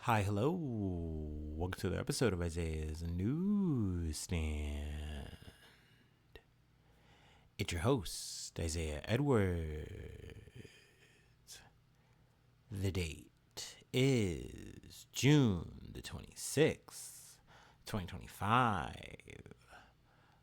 Hi, hello. Welcome to the episode of Isaiah's Newsstand. It's your host, Isaiah Edwards. The date is June the 26th, 2025.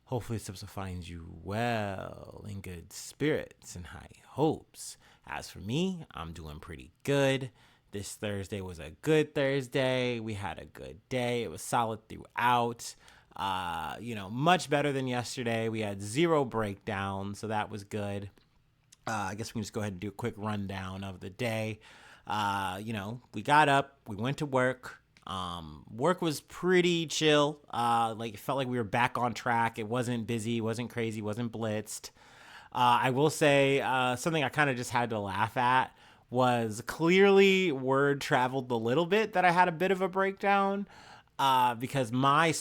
Hopefully, this episode finds you well, in good spirits, and high hopes. As for me, I'm doing pretty good. This Thursday was a good Thursday. We had a good day. It was solid throughout. Much better than yesterday. We had zero breakdown, so that was good. I guess we can just go ahead and do a quick rundown of the day. We got up, we went to work. Work was pretty chill. It felt like we were back on track. It wasn't busy, wasn't crazy, wasn't blitzed. I will say something I kind of just had to laugh at was clearly word traveled a little bit that I had a bit of a breakdown because my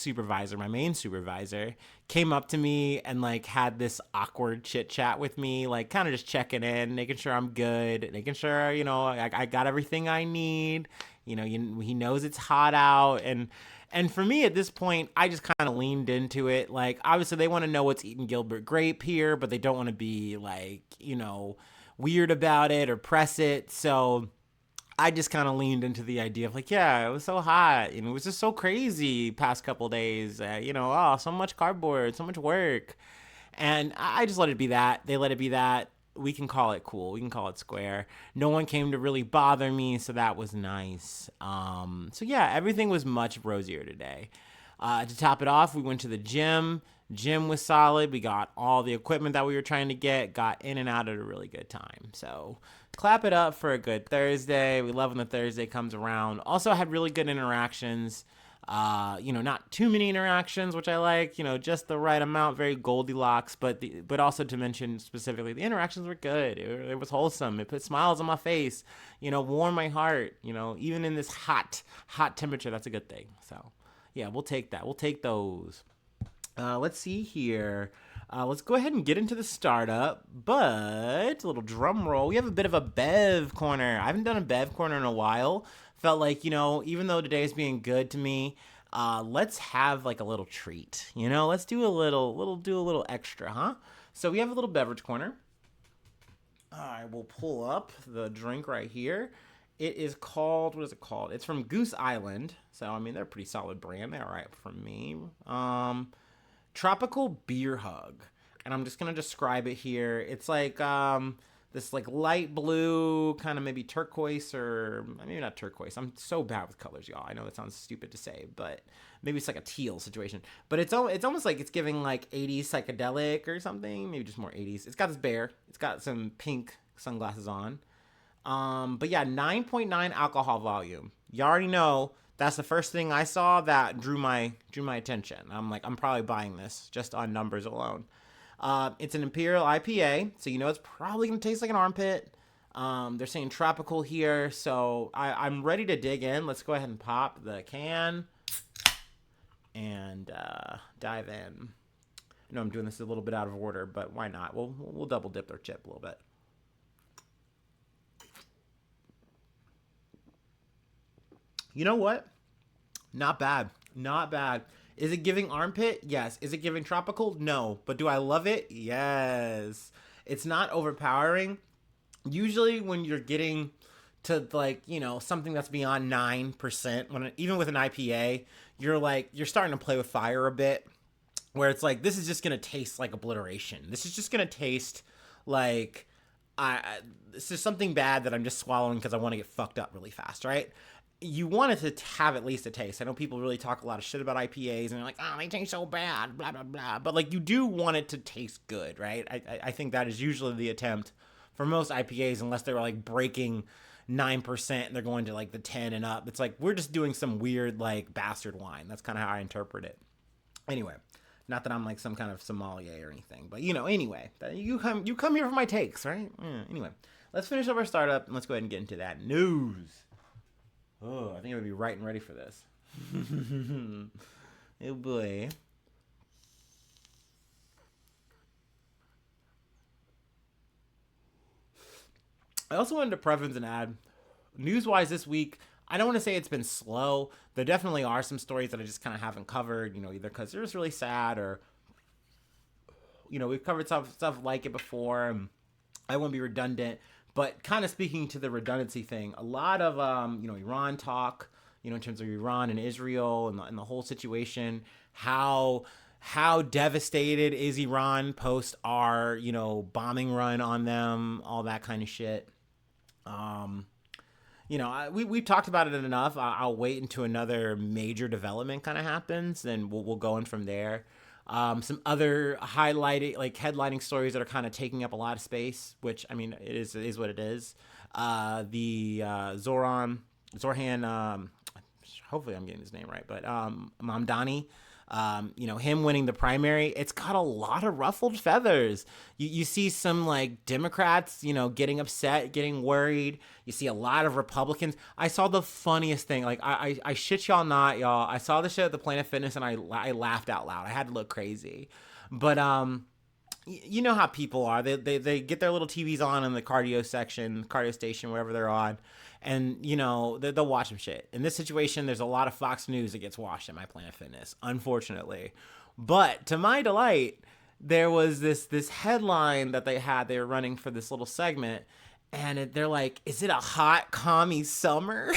main supervisor, came up to me and had this awkward chit chat with me, kind of just checking in, making sure I'm good, making sure I got everything I need. He knows it's hot out, and for me at this point, I just kind of leaned into it. Obviously, they want to know what's eating Gilbert Grape here, but they don't want to be weird about it or press it. So I just kind of leaned into the idea of yeah, it was so hot. It was just so crazy past couple days. So much cardboard, so much work. And I just let it be that. They let it be that. We can call it cool. We can call it square. No one came to really bother me, so that was nice. So yeah, everything was much rosier today. To top it off, we went to the gym. Gym was solid. We got all the equipment that we were trying to get, got in and out at a really good time. So clap it up for a good Thursday. We love when the Thursday comes around. Also had really good interactions. Not too many interactions, which I like, just the right amount, very Goldilocks, but also to mention specifically, the interactions were good. It was wholesome. It put smiles on my face, warmed my heart, even in this hot temperature. That's a good thing. So yeah, we'll take that. We'll take those. Let's see here. Let's go ahead and get into the startup, but a little drum roll. We have a bit of a Bev corner. I haven't done a Bev corner in a while. Felt like, even though today's being good to me, let's have a little treat. Let's do a little extra, huh? So we have a little beverage corner. I will pull up the drink right here. It is called, what is it called? It's from Goose Island. So, they're a pretty solid brand. They're all right for me. Tropical Beer Hug. And I'm just going to describe it here. It's this light blue, kind of maybe turquoise, or maybe not turquoise. I'm so bad with colors, y'all. I know that sounds stupid to say, but maybe it's like a teal situation. But it's almost like it's giving 80s psychedelic or something. Maybe just more 80s. It's got this bear. It's got some pink sunglasses on. But yeah, 9.9 alcohol volume. You already know that's the first thing I saw that drew my attention. I'm probably buying this just on numbers alone. It's an Imperial IPA, so it's probably gonna taste like an armpit. They're saying tropical here, so I'm ready to dig in. Let's go ahead and pop the can and dive in. I know I'm doing this a little bit out of order, but why not? We'll double dip our chip a little bit. You know what? Not bad. Not bad. Is it giving armpit? Yes. Is it giving tropical? No. But do I love it? Yes. It's not overpowering. Usually when you're getting to something that's beyond 9%, even with an IPA, you're starting to play with fire a bit, where it's this is just going to taste like obliteration. This is just going to taste like this is something bad that I'm just swallowing because I want to get fucked up really fast, right? You want it to have at least a taste. I know people really talk a lot of shit about IPAs and they're like, oh, they taste so bad, blah, blah, blah. But you do want it to taste good, right? I think that is usually the attempt for most IPAs, unless they're breaking 9% and they're going to the 10 and up. It's we're just doing some weird bastard wine. That's kind of how I interpret it. Anyway, not that I'm some kind of sommelier or anything, but anyway, you come here for my takes, right? Anyway, let's finish up our startup and let's go ahead and get into that news. Oh, I think I would be right and ready for this. Oh boy. I also wanted to preface and add, news-wise this week, I don't want to say it's been slow. There definitely are some stories that I just kind of haven't covered, either because they're just really sad or, we've covered stuff like it before. And I won't be redundant, but kind of speaking to the redundancy thing, a lot of, Iran talk, in terms of Iran and Israel and the whole situation, how devastated is Iran post our, bombing run on them, all that kind of shit. Um, we've talked about it enough. I'll wait until another major development kind of happens, then we'll go in from there. Some other headlining stories that are kind of taking up a lot of space, which I mean, it is what it is. The Zorhan, hopefully I'm getting his name right, but Mamdani, him winning the primary, it's got a lot of ruffled feathers. You see some like Democrats, getting upset, getting worried. You see a lot of Republicans. I saw the funniest thing. Like I shit y'all not, y'all. I saw the shit at the Planet Fitness and I laughed out loud. I had to look crazy, but you know how people are. They get their little TVs on in the cardio station, wherever they're on, and they'll watch some shit. In this situation, there's a lot of Fox News that gets watched at my Planet Fitness, unfortunately. But to my delight, there was this headline that they were running for this little segment, and they're like, "Is it a hot commie summer?"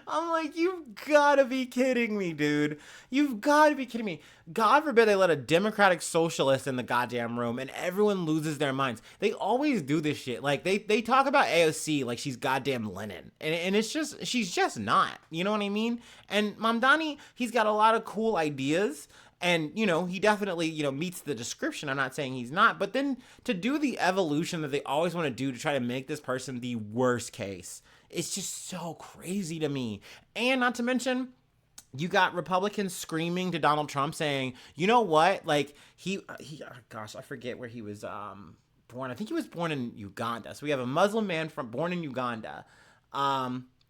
I'm like, you've got to be kidding me, dude. You've got to be kidding me. God forbid they let a democratic socialist in the goddamn room and everyone loses their minds. They always do this shit. Like, they talk about AOC like she's goddamn Lenin. And it's just, she's just not. You know what I mean? And Mamdani, he's got a lot of cool ideas. And, he definitely, meets the description. I'm not saying he's not. But then to do the evolution that they always want to do to try to make this person the worst case, it's just so crazy to me. And not to mention, you got Republicans screaming to Donald Trump saying, you know what? Like, I forget where he was born. I think he was born in Uganda. So we have a Muslim man born in Uganda.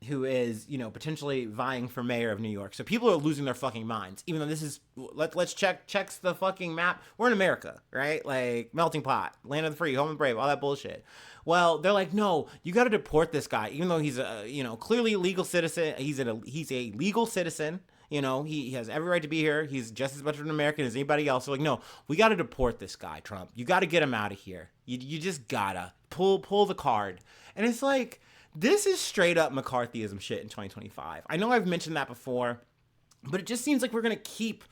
Who is, potentially vying for mayor of New York. So people are losing their fucking minds. Even though this is, let's checks the fucking map. We're in America, right? Like, melting pot, land of the free, home of the brave, all that bullshit. Well, they're like, no, you got to deport this guy, even though he's a, clearly a legal citizen. He's a legal citizen. He has every right to be here. He's just as much of an American as anybody else. So like, no, we got to deport this guy, Trump. You got to get him out of here. You just gotta pull the card. And it's like, this is straight up McCarthyism shit in 2025. I know I've mentioned that before, but it just seems like we're going to keep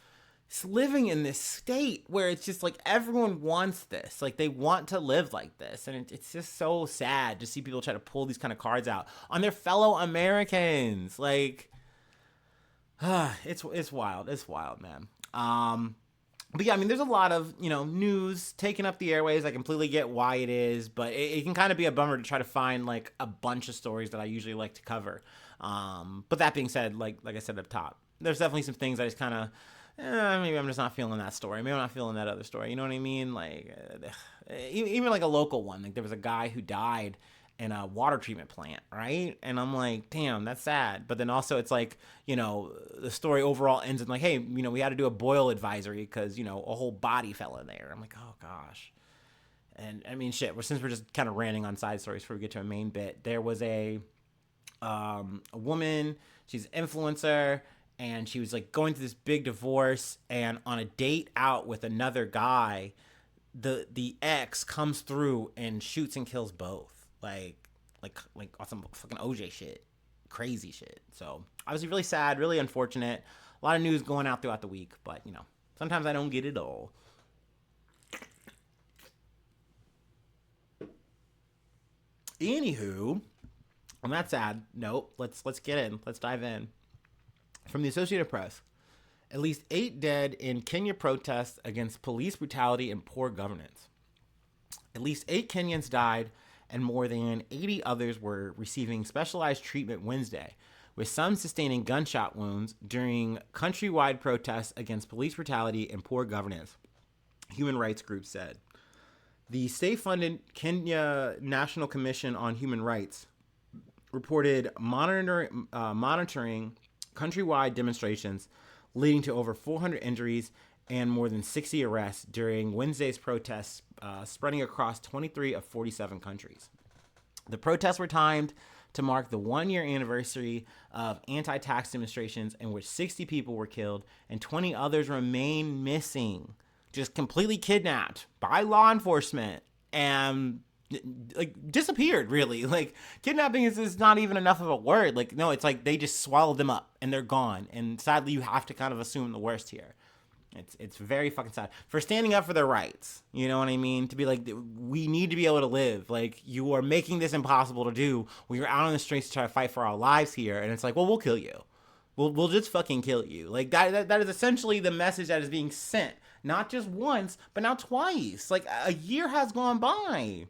living in this state where it's just like everyone wants this. Like, they want to live like this. And it's just so sad to see people try to pull these kind of cards out on their fellow Americans. Like, it's wild. It's wild, man. But yeah, I mean, there's a lot of, news taking up the airways. I completely get why it is, but it can kind of be a bummer to try to find like a bunch of stories that I usually like to cover. But that being said, like I said up top, there's definitely some things I just kind of, maybe I'm just not feeling that story. Maybe I'm not feeling that other story. You know what I mean? Like, even like a local one. Like, there was a guy who died in a water treatment plant, right? And I'm like, damn, that's sad. But then also it's like, the story overall ends in like, hey, we had to do a boil advisory because, a whole body fell in there. I'm like, oh gosh. And I mean, shit, since we're just kind of ranting on side stories before we get to a main bit, there was a woman, she's an influencer, and she was like going through this big divorce, and on a date out with another guy, the ex comes through and shoots and kills both. Like some fucking OJ shit. Crazy shit. So, obviously really sad, really unfortunate. A lot of news going out throughout the week, but, sometimes I don't get it all. Anywho, on that sad note, let's get in. Let's dive in. From the Associated Press, at least 8 dead in Kenya protests against police brutality and poor governance. At least 8 Kenyans died and more than 80 others were receiving specialized treatment Wednesday, with some sustaining gunshot wounds during countrywide protests against police brutality and poor governance, human rights groups said. The state-funded Kenya National Commission on Human Rights reported monitoring countrywide demonstrations leading to over 400 injuries and more than 60 arrests during Wednesday's protests spreading across 23 of 47 countries. The protests were timed to mark the 1-year anniversary of anti-tax demonstrations in which 60 people were killed and 20 others remain missing, just completely kidnapped by law enforcement and like disappeared. Really, like kidnapping is not even enough of a word. Like, no, it's like they just swallowed them up and they're gone. And sadly, you have to kind of assume the worst here. It's very fucking sad for standing up for their rights. You know what I mean? To be like, we need to be able to live. Like, you are making this impossible to do. We're out on the streets to try to fight for our lives here, and it's like, well, we'll kill you. We'll just fucking kill you. Like that is essentially the message that is being sent, not just once, but now twice. Like, a year has gone by.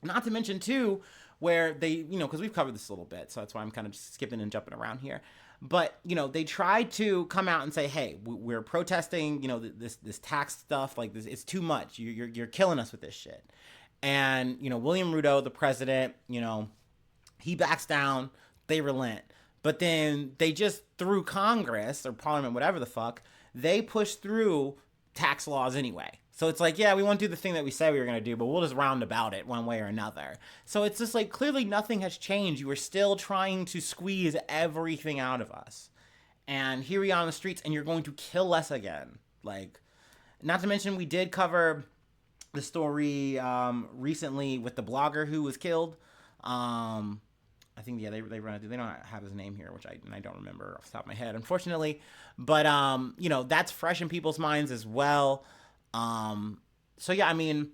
Not to mention too, where they, you know, because we've covered this a little bit, so that's why I'm kind of just skipping and jumping around here. But, you know, they tried to come out and say, hey, we're protesting, you know, this tax stuff. Like, this, it's too much. You're killing us with this shit. And, you know, William Ruto, the president, you know, he backs down. They relent. But then they just, through Congress or Parliament, whatever the fuck, they push through tax laws anyway. So it's like, yeah, we won't do the thing that we said we were going to do, but we'll just round about it one way or another. So it's just like, clearly nothing has changed. You are still trying to squeeze everything out of us. And here we are on the streets, and you're going to kill us again. Like, not to mention, we did cover the story recently with the blogger who was killed. I think, yeah, they don't have his name here, which I don't remember off the top of my head, unfortunately. But, you know, that's fresh in people's minds as well. So yeah, I mean,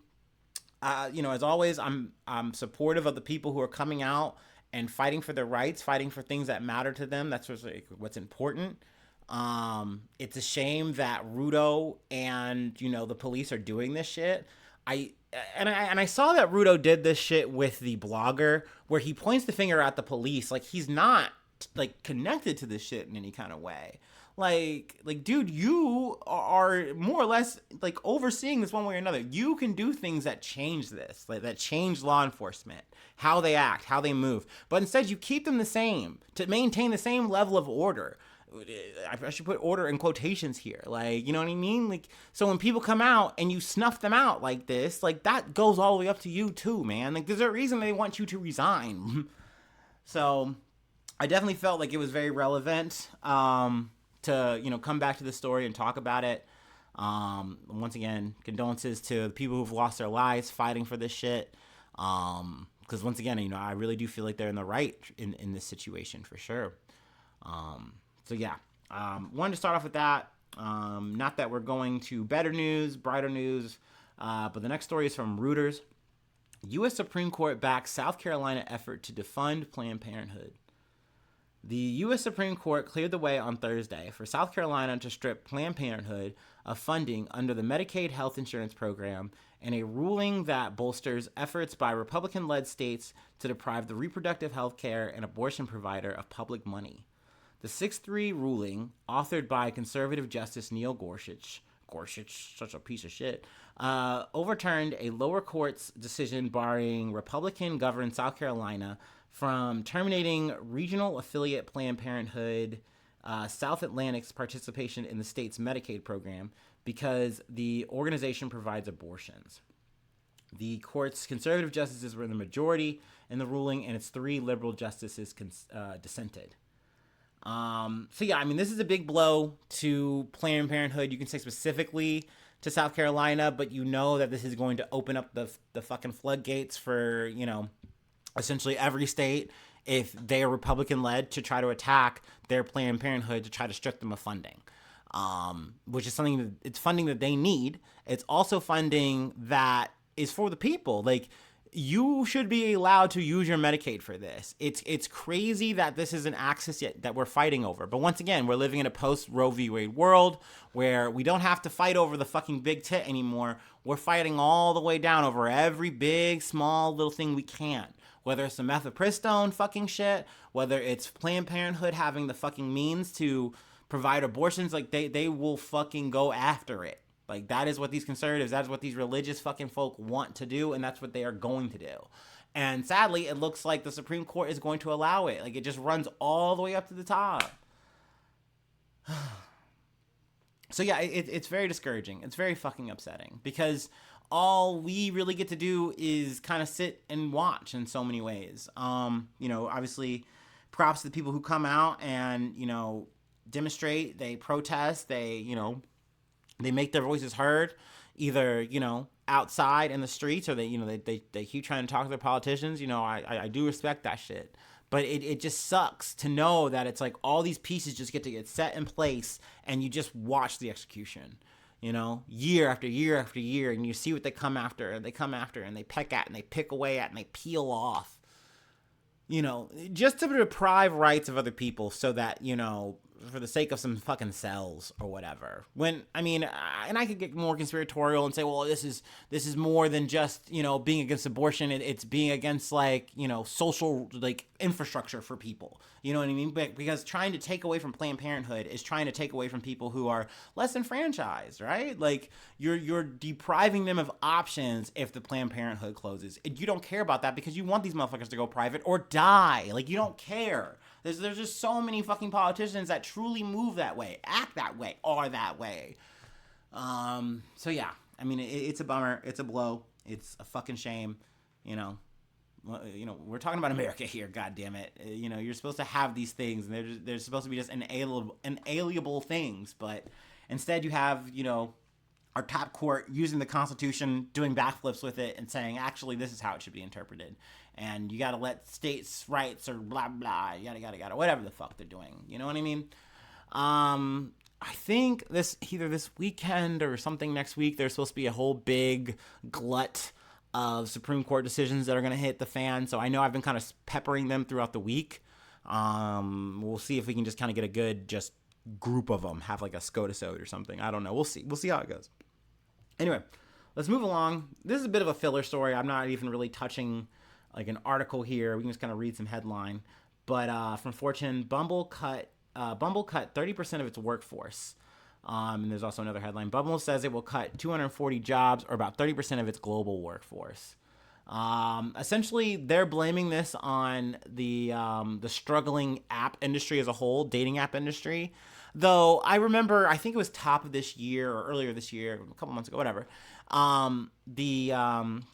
you know, as always, I'm supportive of the people who are coming out and fighting for their rights, fighting for things that matter to them. That's what's important. It's a shame that Ruto and, you know, the police are doing this shit. I saw that Ruto did this shit with the blogger where he points the finger at the police. Like, he's not like connected to this shit in any kind of way. Like, dude, you are more or less like overseeing this one way or another. You can do things that change this, like that change law enforcement, how they act, how they move. But instead, you keep them the same to maintain the same level of order. I should put order in quotations here. Like, you know what I mean? Like, so when people come out and you snuff them out like this, like, that goes all the way up to you too, man. Like, there's a reason they want you to resign. So I definitely felt like it was very relevant, to, you know, come back to the story and talk about it. Once again, condolences to the people who've lost their lives fighting for this shit. Because once again, you know, I really do feel like they're in the right in this situation for sure. So yeah, wanted to start off with that. Not that we're going to better news, brighter news, but the next story is from Reuters. U.S. Supreme Court backs South Carolina effort to defund Planned Parenthood. The U.S. Supreme Court cleared the way on Thursday for South Carolina to strip Planned Parenthood of funding under the Medicaid health insurance program in a ruling that bolsters efforts by Republican-led states to deprive the reproductive health care and abortion provider of public money. The 6-3 ruling, authored by conservative Justice Neil Gorsuch, such a piece of shit, overturned a lower court's decision barring Republican-governed South Carolina from terminating regional affiliate Planned Parenthood South Atlantic's participation in the state's Medicaid program because the organization provides abortions. The court's conservative justices were in the majority in the ruling, and its 3 liberal justices dissented. So yeah, I mean, this is a big blow to Planned Parenthood. You can say specifically to South Carolina, but you know that this is going to open up the fucking floodgates for, you know, essentially every state, if they are Republican-led, to try to attack their Planned Parenthood to try to strip them of funding, which is something that it's funding that they need. It's also funding that is for the people. Like, you should be allowed to use your Medicaid for this. It's crazy that this is an access yet that we're fighting over. But once again, we're living in a post-Roe v. Wade world where we don't have to fight over the fucking big tit anymore. We're fighting all the way down over every big, small, little thing we can. Whether it's the mifepristone fucking shit, whether it's Planned Parenthood having the fucking means to provide abortions, like they will fucking go after it. Like, that is what these conservatives, that is what these religious fucking folk want to do, and that's what they are going to do. And sadly, it looks like the Supreme Court is going to allow it. Like, it just runs all the way up to the top. So yeah, it's very discouraging. It's very fucking upsetting because all we really get to do is kind of sit and watch in so many ways. Obviously, props to the people who come out and, demonstrate, they protest, they make their voices heard, either, outside in the streets, or they keep trying to talk to their politicians. I do respect that shit. But it just sucks to know that it's like all these pieces just get to get set in place and you just watch the execution, year after year after year, and you see what they come after, and they peck at, and they pick away at, and they peel off, just to deprive rights of other people so that, for the sake of some fucking cells or whatever. And I could get more conspiratorial and say, well, this is more than just, being against abortion. It's being against, like, social, like, infrastructure for people. You know what I mean? Because trying to take away from Planned Parenthood is trying to take away from people who are less enfranchised, right? Like, you're depriving them of options if the Planned Parenthood closes. And you don't care about that because you want these motherfuckers to go private or die. Like, you don't care. There's just so many fucking politicians that truly move that way, act that way, are that way. So yeah, it's a bummer. It's a blow. It's a fucking shame. We're talking about America here. God damn it. You're supposed to have these things, and they're supposed to be just inalienable things. But instead, you have our top court using the Constitution, doing backflips with it, and saying, actually, this is how it should be interpreted. And you got to let states' rights or blah, blah, yada, whatever the fuck they're doing. You know what I mean? I think either this weekend or something next week, there's supposed to be a whole big glut of Supreme Court decisions that are going to hit the fan. So I know I've been kind of peppering them throughout the week. We'll see if we can just kind of get a good just group of them, have like a SCOTUS or something. I don't know. We'll see how it goes. Anyway, let's move along. This is a bit of a filler story. I'm not even really touching like an article here. We can just kind of read some headline. But from Fortune, Bumble cut 30% of its workforce. And there's also another headline. Bumble says it will cut 240 jobs, or about 30% of its global workforce. Essentially, they're blaming this on the struggling app industry as a whole, dating app industry. Though I remember, I think it was top of this year or earlier this year, a couple months ago, whatever. The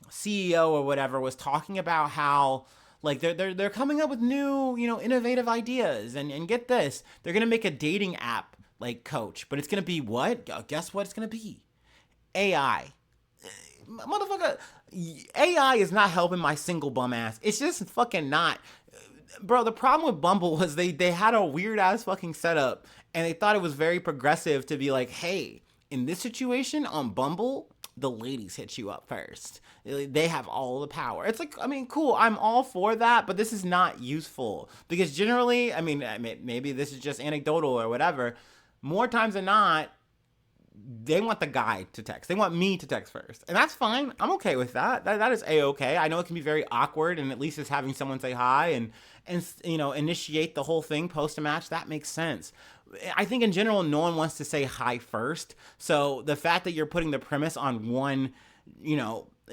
CEO or whatever was talking about how like they're coming up with new, innovative ideas, and get this, they're gonna make a dating app like Coach, but it's gonna be what? Guess what it's gonna be? AI. Motherfucker, AI is not helping my single bum ass. It's just fucking not. Bro, the problem with Bumble was they had a weird ass fucking setup, and they thought it was very progressive to be like, hey, in this situation on Bumble, the ladies hit you up first. They have all the power. It's like, cool. I'm all for that, but this is not useful because generally, maybe this is just anecdotal or whatever. More times than not, they want the guy to text. They want me to text first. And that's fine. I'm okay with that. That is A-okay. I know it can be very awkward, and at least it's having someone say hi and initiate the whole thing post a match. That makes sense. I think in general, no one wants to say hi first. So the fact that you're putting the premise on one,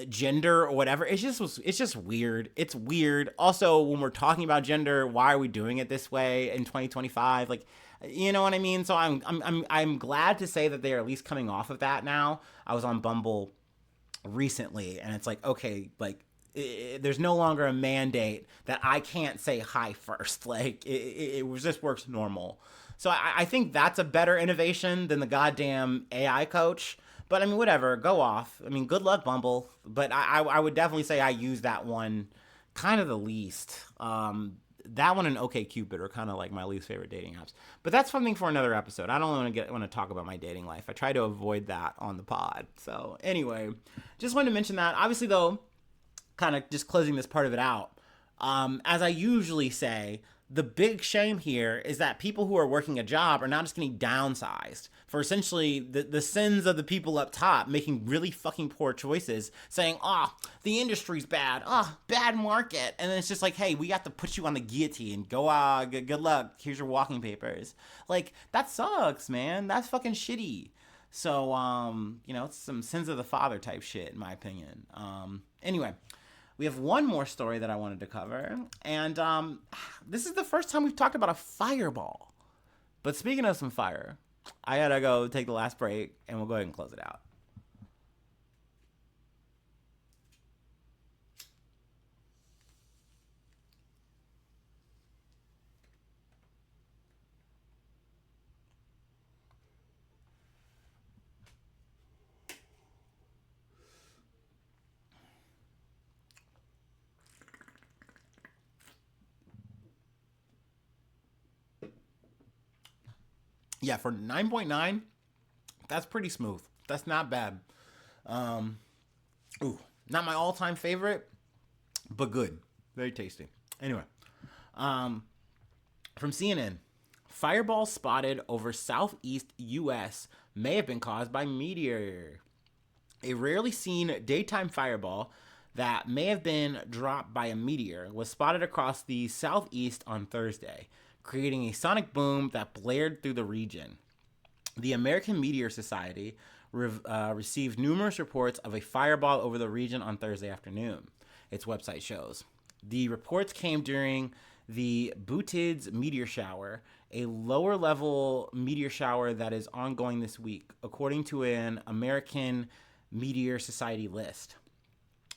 gender or whatever, it's just weird. It's weird. Also, when we're talking about gender, why are we doing it this way in 2025? Like, you know what I mean? So I'm glad to say that they are at least coming off of that now. I was on Bumble recently, and it's like, okay, like there's no longer a mandate that I can't say hi first. Like it just works normal. So I think that's a better innovation than the goddamn AI coach. But whatever, go off. Good luck, Bumble. But I would definitely say I use that one kind of the least. That one and OkCupid are kind of like my least favorite dating apps. But that's something for another episode. I don't want to talk about my dating life. I try to avoid that on the pod. So anyway, just wanted to mention that. Obviously, though, kind of just closing this part of it out. As I usually say, the big shame here is that people who are working a job are now just getting downsized for essentially the sins of the people up top making really fucking poor choices, saying, the industry's bad, bad market. And then it's just like, hey, we got to put you on the guillotine. Go, good luck. Here's your walking papers. Like, that sucks, man. That's fucking shitty. So, it's some sins of the father type shit, in my opinion. Anyway. We have one more story that I wanted to cover, and this is the first time we've talked about a fireball. But speaking of some fire, I gotta go take the last break, and we'll go ahead and close it out. Yeah, for 9.9, that's pretty smooth. That's not bad. Ooh, not my all-time favorite, but good. Very tasty. Anyway, from CNN, fireball spotted over southeast U.S. may have been caused by meteor. A rarely seen daytime fireball that may have been dropped by a meteor was spotted across the southeast on Thursday, creating a sonic boom that blared through the region. The American Meteor Society received numerous reports of a fireball over the region on Thursday afternoon, its website shows. The reports came during the Boutids meteor shower, a lower level meteor shower that is ongoing this week, according to an American Meteor Society list.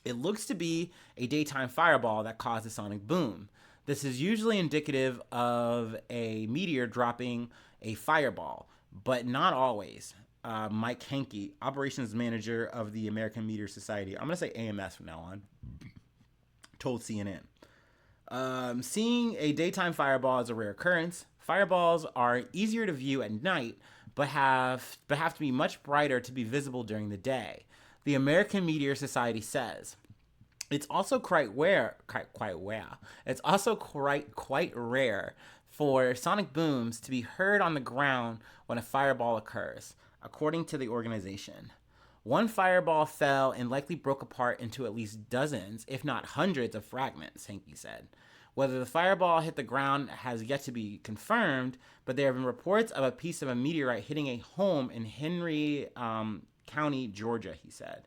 It looks to be a daytime fireball that caused a sonic boom. This is usually indicative of a meteor dropping a fireball, but not always. Mike Henke, operations manager of the American Meteor Society, I'm going to say AMS from now on, told CNN. Seeing a daytime fireball is a rare occurrence. Fireballs are easier to view at night, but have to be much brighter to be visible during the day. The American Meteor Society says it's also quite rare. It's also quite rare for sonic booms to be heard on the ground when a fireball occurs, according to the organization. One fireball fell and likely broke apart into at least dozens, if not hundreds, of fragments, Henke said. Whether the fireball hit the ground has yet to be confirmed, but there have been reports of a piece of a meteorite hitting a home in Henry County, Georgia, he said.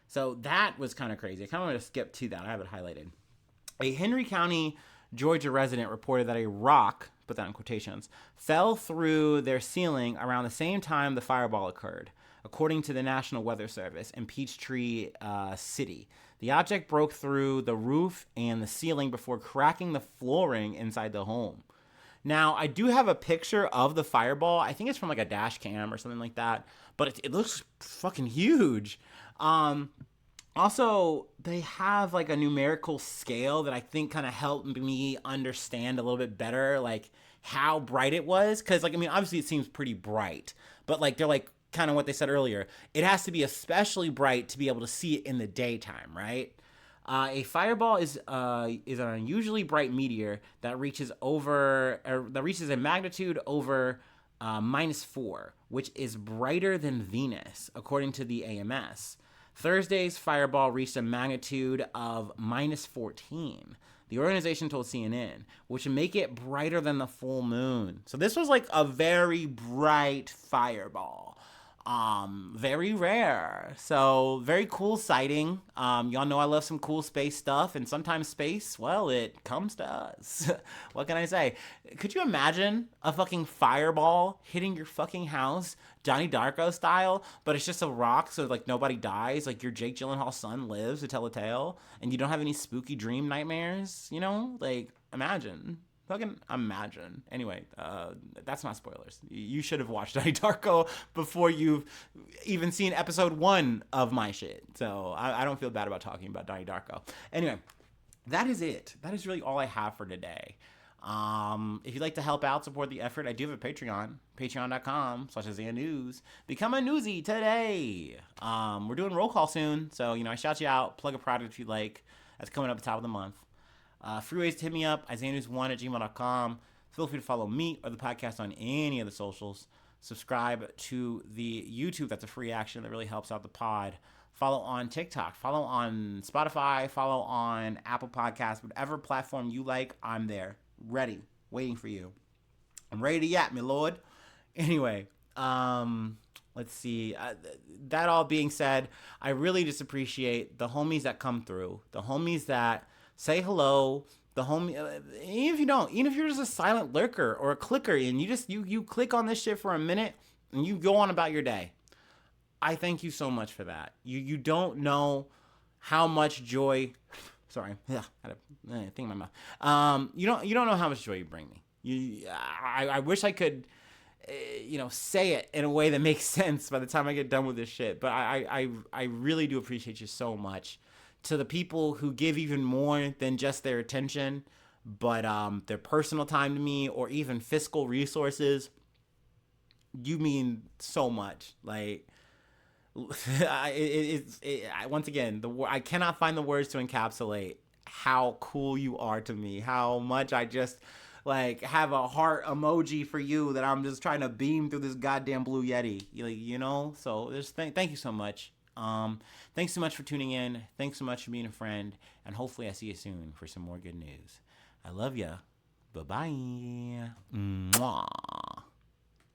So that was kind of crazy. I kind of want to skip to that. I have it highlighted. A Henry County, Georgia resident reported that a rock, put that in quotations, fell through their ceiling around the same time the fireball occurred, according to the National Weather Service in Peachtree City. The object broke through the roof and the ceiling before cracking the flooring inside the home. Now, I do have a picture of the fireball. I think it's from like a dash cam or something like that, but it looks fucking huge. Also, they have like a numerical scale that I think kind of helped me understand a little bit better, like how bright it was. Cause like, I mean, obviously it seems pretty bright, but like, they're like kind of what they said earlier. It has to be especially bright to be able to see it in the daytime, right? A fireball is an unusually bright meteor that reaches a magnitude over -4, which is brighter than Venus, according to the AMS. Thursday's fireball reached a magnitude of -14. The organization told CNN, which would make it brighter than the full moon. So this was like a very bright fireball. Very rare. So very cool sighting. Y'all know I love some cool space stuff, and sometimes space, well, it comes to us. What can I say? Could you imagine a fucking fireball hitting your fucking house, Johnny Darko style, but it's just a rock, so like nobody dies, like your Jake Gyllenhaal son lives to tell a tale, and you don't have any spooky dream nightmares, you know? Like, imagine. Fucking imagine. Anyway, that's not spoilers. You should have watched Donnie Darko before you've even seen episode 1 of my shit. So I don't feel bad about talking about Donnie Darko. Anyway, that is it. That is really all I have for today. If you'd like to help out, support the effort, I do have a Patreon. Patreon.com/AzanNews. Become a newsie today. We're doing roll call soon. So, you know, I shout you out. Plug a product if you'd like. That's coming up at the top of the month. Free ways to hit me up, IsaiahNews1@gmail.com. Feel free to follow me or the podcast on any of the socials. Subscribe to the YouTube. That's a free action that really helps out the pod. Follow on TikTok. Follow on Spotify. Follow on Apple Podcasts. Whatever platform you like, I'm there. Ready. Waiting for you. I'm ready to yap, my lord. Anyway, let's see. That all being said, I really just appreciate the homies that come through. The homies that say hello, even if you don't, even if you're just a silent lurker or a clicker and you click on this shit for a minute and you go on about your day. I thank you so much for that. You don't know how much joy, sorry, yeah, I had a thing in my mouth. You don't know how much joy you bring me. I wish I could, say it in a way that makes sense by the time I get done with this shit. But I really do appreciate you so much. To the people who give even more than just their attention, but their personal time to me or even fiscal resources, you mean so much. Like, once again, I cannot find the words to encapsulate how cool you are to me. How much I just like have a heart emoji for you that I'm just trying to beam through this goddamn blue yeti. You know. So just thank you so much. Thanks so much for tuning in. Thanks so much for being a friend, and hopefully I see you soon for some more good news. I love ya. Bye bye. Mwah.